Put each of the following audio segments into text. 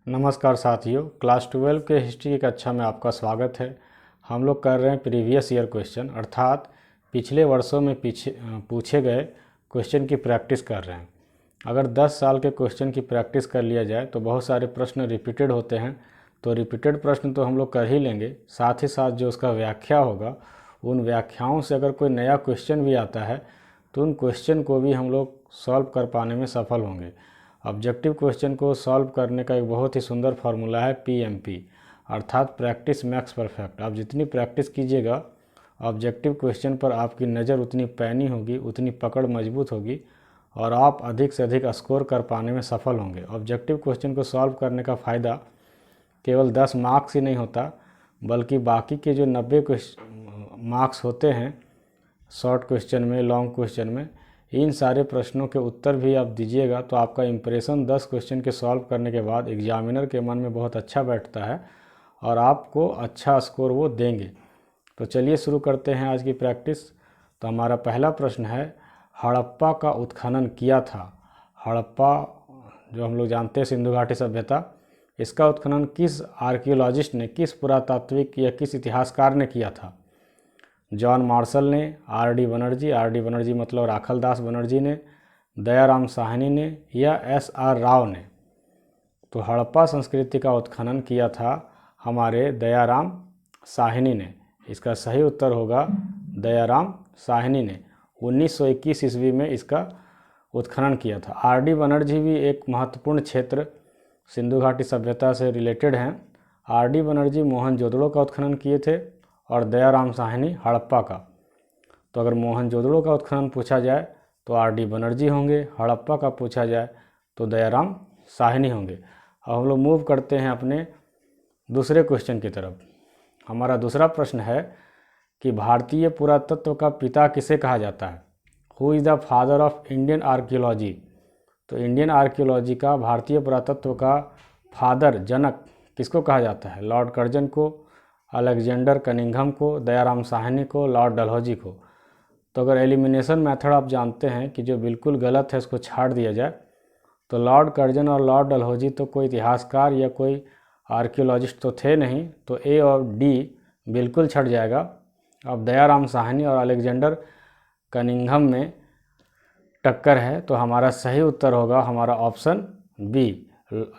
नमस्कार साथियों, क्लास 12 के हिस्ट्री की कक्षा में आपका स्वागत है। हम लोग कर रहे हैं प्रीवियस ईयर क्वेश्चन, अर्थात पिछले वर्षों में पूछे गए क्वेश्चन की प्रैक्टिस कर रहे हैं। अगर 10 साल के क्वेश्चन की प्रैक्टिस कर लिया जाए तो बहुत सारे प्रश्न रिपीटेड होते हैं, तो रिपीटेड प्रश्न तो हम लोग कर ही लेंगे, साथ ही साथ जो उसका व्याख्या होगा उन व्याख्याओं से अगर कोई नया क्वेश्चन भी आता है तो उन क्वेश्चन को भी हम लोग सॉल्व कर पाने में सफल होंगे। ऑब्जेक्टिव क्वेश्चन को सॉल्व करने का एक बहुत ही सुंदर फार्मूला है पीएमपी, अर्थात प्रैक्टिस मैक्स परफेक्ट। आप जितनी प्रैक्टिस कीजिएगा ऑब्जेक्टिव क्वेश्चन पर आपकी नज़र उतनी पैनी होगी, उतनी पकड़ मजबूत होगी और आप अधिक से अधिक स्कोर कर पाने में सफल होंगे। ऑब्जेक्टिव क्वेश्चन को सॉल्व करने का फ़ायदा केवल 10 मार्क्स ही नहीं होता, बल्कि बाकी के जो 90 मार्क्स होते हैं शॉर्ट क्वेश्चन में, लॉन्ग क्वेश्चन में, इन सारे प्रश्नों के उत्तर भी आप दीजिएगा तो आपका इंप्रेशन 10 क्वेश्चन के सॉल्व करने के बाद एग्जामिनर के मन में बहुत अच्छा बैठता है और आपको अच्छा स्कोर वो देंगे। तो चलिए शुरू करते हैं आज की प्रैक्टिस। तो हमारा पहला प्रश्न है, हड़प्पा का उत्खनन किया था। हड़प्पा जो हम लोग जानते हैं सिंधु घाटी सभ्यता, इसका उत्खनन किस आर्कियोलॉजिस्ट ने, किस पुरातात्विक या किस इतिहासकार ने किया था? जॉन मार्शल ने, आर डी बनर्जी मतलब राखलदास बनर्जी ने, दयाराम साहनी ने या एस.आर. राव ने? तो हड़प्पा संस्कृति का उत्खनन किया था हमारे दयाराम साहनी ने। इसका सही उत्तर होगा दयाराम साहनी ने। 1921 ईस्वी में इसका उत्खनन किया था। आर.डी. बनर्जी भी एक महत्वपूर्ण क्षेत्र सिंधु घाटी सभ्यता से रिलेटेड हैं। आर.डी. बनर्जी मोहनजोदड़ो का उत्खनन किए थे और दयाराम साहनी हड़प्पा का। तो अगर मोहनजोदड़ो का उत्खनन पूछा जाए तो आर.डी. बनर्जी होंगे, हड़प्पा का पूछा जाए तो दयाराम साहनी होंगे। अब हम लोग मूव करते हैं अपने दूसरे क्वेश्चन की तरफ। हमारा दूसरा प्रश्न है कि भारतीय पुरातत्व का पिता किसे कहा जाता है? Who is the father of Indian archaeology? तो इंडियन आर्कियोलॉजी का, भारतीय पुरातत्व का फादर, जनक किसको कहा जाता है? लॉर्ड कर्जन को, अलेक्जेंडर कनिंघम को, दयाराम साहनी को, लॉर्ड डलहौजी को? तो अगर एलिमिनेशन मेथड आप जानते हैं कि जो बिल्कुल गलत है उसको छाड़ दिया जाए, तो लॉर्ड कर्जन और लॉर्ड डलहौजी तो कोई इतिहासकार या कोई आर्कियोलॉजिस्ट तो थे नहीं, तो ए और डी बिल्कुल छट जाएगा। अब दयाराम साहनी और अलेक्जेंडर कनिंघम में टक्कर है, तो हमारा सही उत्तर होगा हमारा ऑप्शन बी,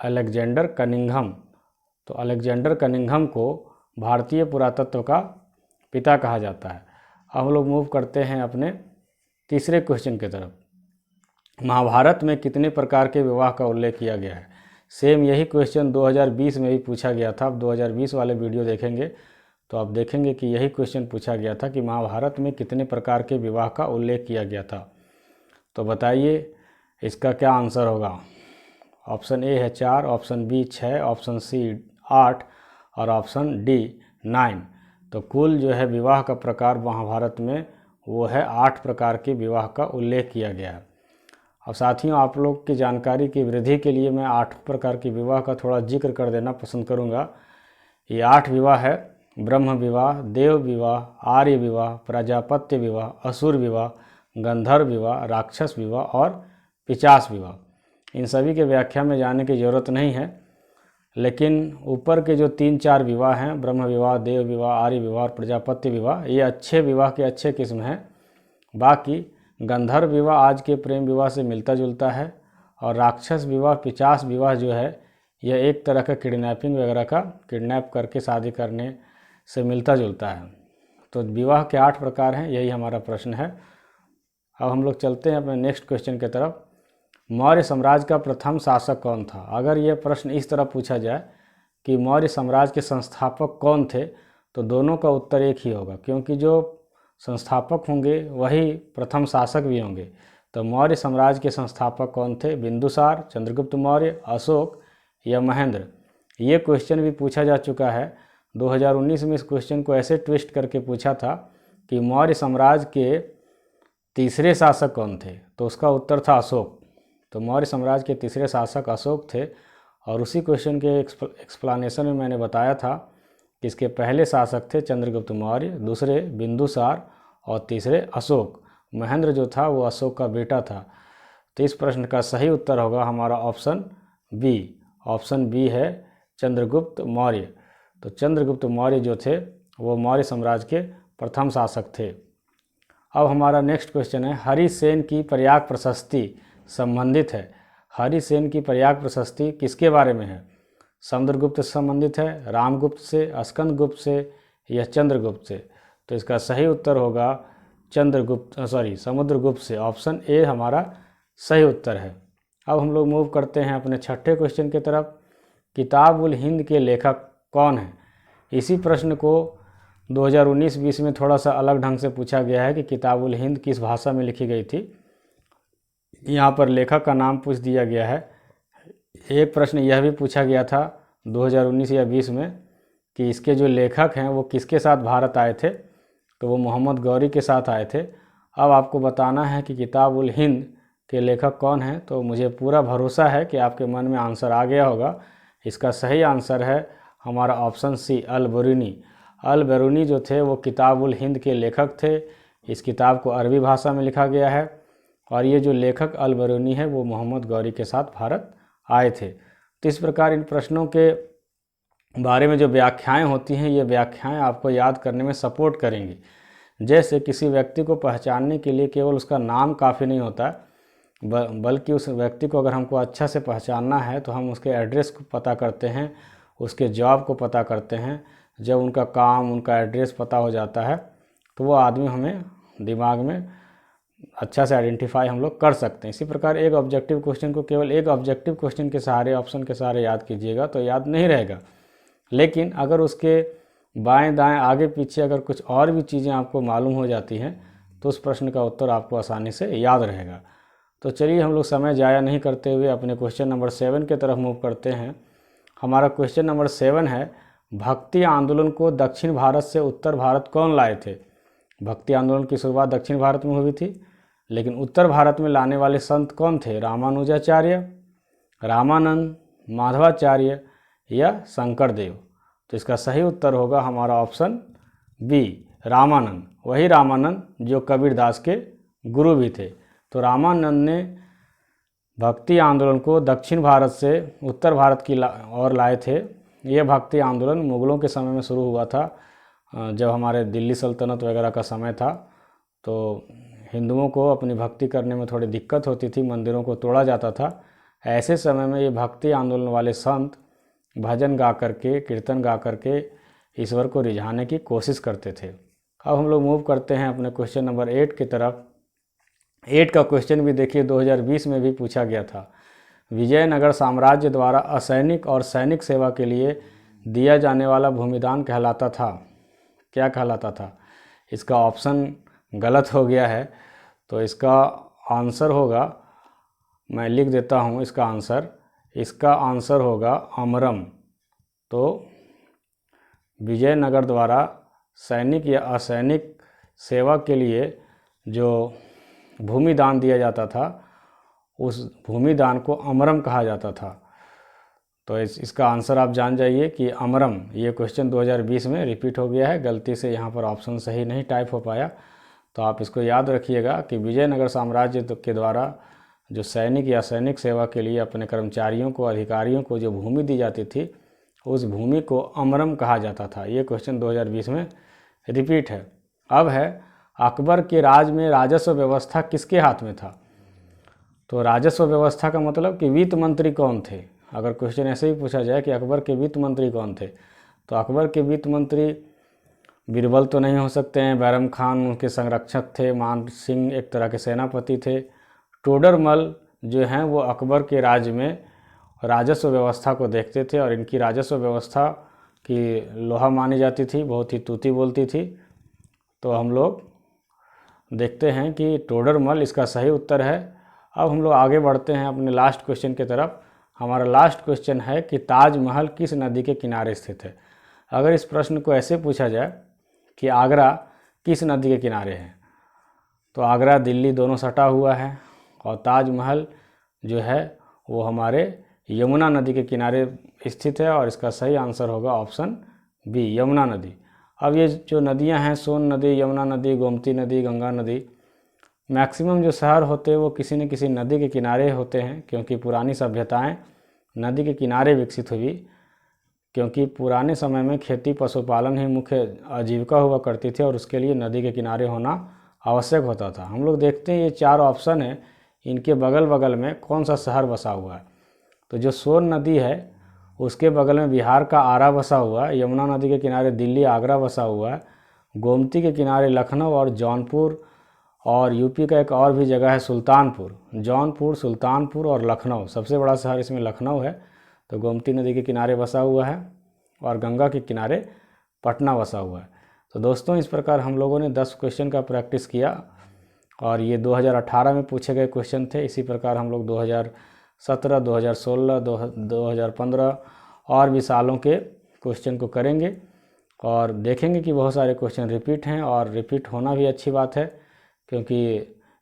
अलेक्जेंडर कनिंघम। तो अलेक्जेंडर कनिंघम को भारतीय पुरातत्व का पिता कहा जाता है। अब हम लोग मूव करते हैं अपने तीसरे क्वेश्चन की तरफ। महाभारत में कितने प्रकार के विवाह का उल्लेख किया गया है? सेम यही क्वेश्चन 2020 में भी पूछा गया था। आप 2020 वाले वीडियो देखेंगे तो आप देखेंगे कि यही क्वेश्चन पूछा गया था कि महाभारत में कितने प्रकार के विवाह का उल्लेख किया गया था। तो बताइए इसका क्या आंसर होगा? ऑप्शन ए है 4, ऑप्शन बी 6, ऑप्शन सी 8 और ऑप्शन डी 9। तो कुल जो है विवाह का प्रकार महाभारत में वो है 8 प्रकार के विवाह का उल्लेख किया गया है। अब साथियों, आप लोग की जानकारी की वृद्धि के लिए मैं 8 प्रकार के विवाह का थोड़ा जिक्र कर देना पसंद करूंगा। ये 8 विवाह है: ब्रह्म विवाह, देव विवाह, आर्य विवाह, प्रजापत्य विवाह, असुर विवाह, गंधर्व विवाह, राक्षस विवाह और पिशाच विवाह। इन सभी के व्याख्या में जाने की ज़रूरत नहीं है, लेकिन ऊपर के जो 3-4 विवाह हैं, ब्रह्म विवाह, देव विवाह, आर्य विवाह और प्रजापत्य विवाह, ये अच्छे विवाह के अच्छे किस्म हैं। बाकी गंधर्व विवाह आज के प्रेम विवाह से मिलता जुलता है और राक्षस विवाह, पिशाच विवाह जो है यह एक तरह का किडनैपिंग वगैरह का, किडनैप करके शादी करने से मिलता जुलता है। तो विवाह के 8 प्रकार हैं, यही हमारा प्रश्न है। अब हम लोग चलते हैं अपने नेक्स्ट क्वेश्चन की तरफ। मौर्य साम्राज्य का प्रथम शासक कौन था? अगर यह प्रश्न इस तरह पूछा जाए कि मौर्य साम्राज्य के संस्थापक कौन थे, तो दोनों का उत्तर एक ही होगा, क्योंकि जो संस्थापक होंगे वही प्रथम शासक भी होंगे। तो मौर्य साम्राज्य के संस्थापक कौन थे? बिंदुसार, चंद्रगुप्त मौर्य, अशोक या महेंद्र? ये क्वेश्चन भी पूछा जा चुका है। 2019 में इस क्वेश्चन को ऐसे ट्विस्ट करके पूछा था कि मौर्य साम्राज्य के तीसरे शासक कौन थे, तो उसका उत्तर था अशोक। तो मौर्य साम्राज्य के तीसरे शासक अशोक थे और उसी क्वेश्चन के एक्सप्लेनेशन में मैंने बताया था कि इसके पहले शासक थे चंद्रगुप्त मौर्य, दूसरे बिंदुसार और तीसरे अशोक। महेंद्र जो था वो अशोक का बेटा था। तो इस प्रश्न का सही उत्तर होगा हमारा ऑप्शन बी। ऑप्शन बी है चंद्रगुप्त मौर्य। तो चंद्रगुप्त मौर्य जो थे वो मौर्य साम्राज्य के प्रथम शासक थे। अब हमारा नेक्स्ट क्वेश्चन है, हरिसेन की प्रयाग प्रशस्ति संबंधित है। हरिसेन की प्रयाग प्रशस्ति किसके बारे में है? समुद्रगुप्त से संबंधित है, रामगुप्त से, स्कंदगुप्त से या चंद्रगुप्त से? तो इसका सही उत्तर होगा समुद्रगुप्त से। ऑप्शन ए हमारा सही उत्तर है। अब हम लोग मूव करते हैं अपने छठे क्वेश्चन की तरफ। किताब उल हिंद के लेखक कौन है? इसी प्रश्न को 2019-20 में थोड़ा सा अलग ढंग से पूछा गया है कि किताब उल हिंद किस भाषा में लिखी गई थी। यहाँ पर लेखक का नाम पूछ दिया गया है। एक प्रश्न यह भी पूछा गया था 2019 या 20 में कि इसके जो लेखक हैं वो किसके साथ भारत आए थे, तो वो मोहम्मद गौरी के साथ आए थे। अब आपको बताना है कि किताब उल हिंद के लेखक कौन हैं। तो मुझे पूरा भरोसा है कि आपके मन में आंसर आ गया होगा। इसका सही आंसर है हमारा ऑप्शन सी, अल बरूनी। अल बरूनी जो थे वो किताब उल हिंद के लेखक थे। इस किताब को अरबी भाषा में लिखा गया है और ये जो लेखक अल बरूनी है वो मोहम्मद गौरी के साथ भारत आए थे। तो इस प्रकार इन प्रश्नों के बारे में जो व्याख्याएं होती हैं, ये व्याख्याएं आपको याद करने में सपोर्ट करेंगी। जैसे किसी व्यक्ति को पहचानने के लिए केवल उसका नाम काफ़ी नहीं होता, बल्कि उस व्यक्ति को अगर हमको अच्छा से पहचानना है तो हम उसके एड्रेस को पता करते हैं, उसके जॉब को पता करते हैं। जब उनका काम, उनका एड्रेस पता हो जाता है तो वो आदमी हमें दिमाग में अच्छा से आइडेंटिफाई हम लोग कर सकते हैं। इसी प्रकार एक ऑब्जेक्टिव क्वेश्चन को केवल एक ऑब्जेक्टिव क्वेश्चन के सहारे, ऑप्शन के सहारे याद कीजिएगा तो याद नहीं रहेगा। लेकिन अगर उसके बाएं दाएं आगे पीछे अगर कुछ और भी चीज़ें आपको मालूम हो जाती हैं तो उस प्रश्न का उत्तर आपको आसानी से याद रहेगा। तो चलिए हम लोग समय ज़ाया नहीं करते हुए अपने क्वेश्चन नंबर 7 की तरफ मूव करते हैं। हमारा क्वेश्चन नंबर 7 है, भक्ति आंदोलन को दक्षिण भारत से उत्तर भारत कौन लाए थे? भक्ति आंदोलन की शुरुआत दक्षिण भारत में हुई थी, लेकिन उत्तर भारत में लाने वाले संत कौन थे? रामानुजाचार्य, रामानंद, माधवाचार्य या शंकरदेव? तो इसका सही उत्तर होगा हमारा ऑप्शन बी, रामानंद। वही रामानंद जो कबीरदास के गुरु भी थे। तो रामानंद ने भक्ति आंदोलन को दक्षिण भारत से उत्तर भारत की ओर लाए थे। यह भक्ति आंदोलन मुग़लों के समय में शुरू हुआ था, जब हमारे दिल्ली सल्तनत वगैरह का समय था। तो हिंदुओं को अपनी भक्ति करने में थोड़ी दिक्कत होती थी, मंदिरों को तोड़ा जाता था। ऐसे समय में ये भक्ति आंदोलन वाले संत भजन गा करके, कीर्तन गा करके ईश्वर को रिझाने की कोशिश करते थे। अब हम लोग मूव करते हैं अपने क्वेश्चन नंबर 8 की तरफ। 8 का क्वेश्चन भी देखिए 2020 में भी पूछा गया था। विजयनगर साम्राज्य द्वारा असैनिक और सैनिक सेवा के लिए दिया जाने वाला भूमिदान कहलाता था। क्या कहलाता था? इसका ऑप्शन गलत हो गया है, तो इसका आंसर होगा, मैं लिख देता हूँ इसका आंसर। इसका आंसर होगा अमरम। तो विजयनगर द्वारा सैनिक या असैनिक सेवा के लिए जो भूमिदान दिया जाता था, उस भूमिदान को अमरम कहा जाता था। तो इसका आंसर आप जान जाइए कि अमरम। ये क्वेश्चन 2020 में रिपीट हो गया है, गलती से यहाँ पर ऑप्शन सही नहीं टाइप हो पाया। तो आप इसको याद रखिएगा कि विजयनगर साम्राज्य के द्वारा जो सैनिक या सैनिक सेवा के लिए अपने कर्मचारियों को, अधिकारियों को जो भूमि दी जाती थी, उस भूमि को अमरम कहा जाता था। ये क्वेश्चन 2020 में रिपीट है। अब है, अकबर के राज में राजस्व व्यवस्था किसके हाथ में था? तो राजस्व व्यवस्था का मतलब कि वित्त मंत्री कौन थे? अगर क्वेश्चन ऐसे ही पूछा जाए कि अकबर के वित्त मंत्री कौन थे, तो अकबर के वित्त मंत्री बीरबल तो नहीं हो सकते हैं, बैरम खान उनके संरक्षक थे, मान सिंह एक तरह के सेनापति थे। टोडरमल जो हैं वो अकबर के राज्य में राजस्व व्यवस्था को देखते थे और इनकी राजस्व व्यवस्था की लोहा मानी जाती थी, बहुत ही तूती बोलती थी। तो हम लोग देखते हैं कि टोडरमल इसका सही उत्तर है। अब हम लोग आगे बढ़ते हैं अपने लास्ट क्वेश्चन की तरफ। हमारा लास्ट क्वेश्चन है कि ताजमहल किस नदी के किनारे स्थित है? अगर इस प्रश्न को ऐसे पूछा जाए कि आगरा किस नदी के किनारे है, तो आगरा दिल्ली दोनों सटा हुआ है और ताजमहल जो है वो हमारे यमुना नदी के किनारे स्थित है और इसका सही आंसर होगा ऑप्शन बी, यमुना नदी। अब ये जो नदियां हैं, सोन नदी, यमुना नदी, गोमती नदी, गंगा नदी, मैक्सिमम जो शहर होते हैं वो किसी न किसी नदी के किनारे होते हैं, क्योंकि पुरानी सभ्यताएं नदी के किनारे विकसित हुई, क्योंकि पुराने समय में खेती पशुपालन ही मुख्य आजीविका हुआ करती थी और उसके लिए नदी के किनारे होना आवश्यक होता था। हम लोग देखते हैं ये 4 ऑप्शन है, इनके बगल बगल में कौन सा शहर बसा हुआ है। तो जो सोन नदी है उसके बगल में बिहार का आरा बसा हुआ है, यमुना नदी के किनारे दिल्ली आगरा बसा हुआ है, गोमती के किनारे लखनऊ और जौनपुर, और यूपी का एक और भी जगह है सुल्तानपुर। जौनपुर, सुल्तानपुर और लखनऊ, सबसे बड़ा शहर इसमें लखनऊ है। तो गोमती नदी के किनारे बसा हुआ है और गंगा के किनारे पटना बसा हुआ है। तो दोस्तों इस प्रकार हम लोगों ने 10 क्वेश्चन का प्रैक्टिस किया और ये 2018 में पूछे गए क्वेश्चन थे। इसी प्रकार हम लोग 2017, 2016, 2015 और भी सालों के क्वेश्चन को करेंगे और देखेंगे कि बहुत सारे क्वेश्चन रिपीट हैं, और रिपीट होना भी अच्छी बात है, क्योंकि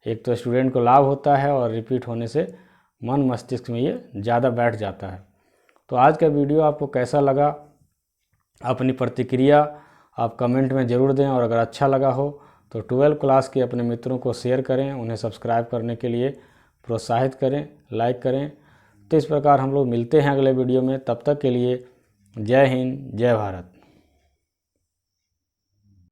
एक तो स्टूडेंट को लाभ होता है और रिपीट होने से मन मस्तिष्क में ये ज़्यादा बैठ जाता है। तो आज का वीडियो आपको कैसा लगा, अपनी प्रतिक्रिया आप कमेंट में ज़रूर दें, और अगर अच्छा लगा हो तो 12 क्लास के अपने मित्रों को शेयर करें, उन्हें सब्सक्राइब करने के लिए प्रोत्साहित करें, लाइक करें। तो इस प्रकार हम लोग मिलते हैं अगले वीडियो में। तब तक के लिए जय हिंद, जय भारत।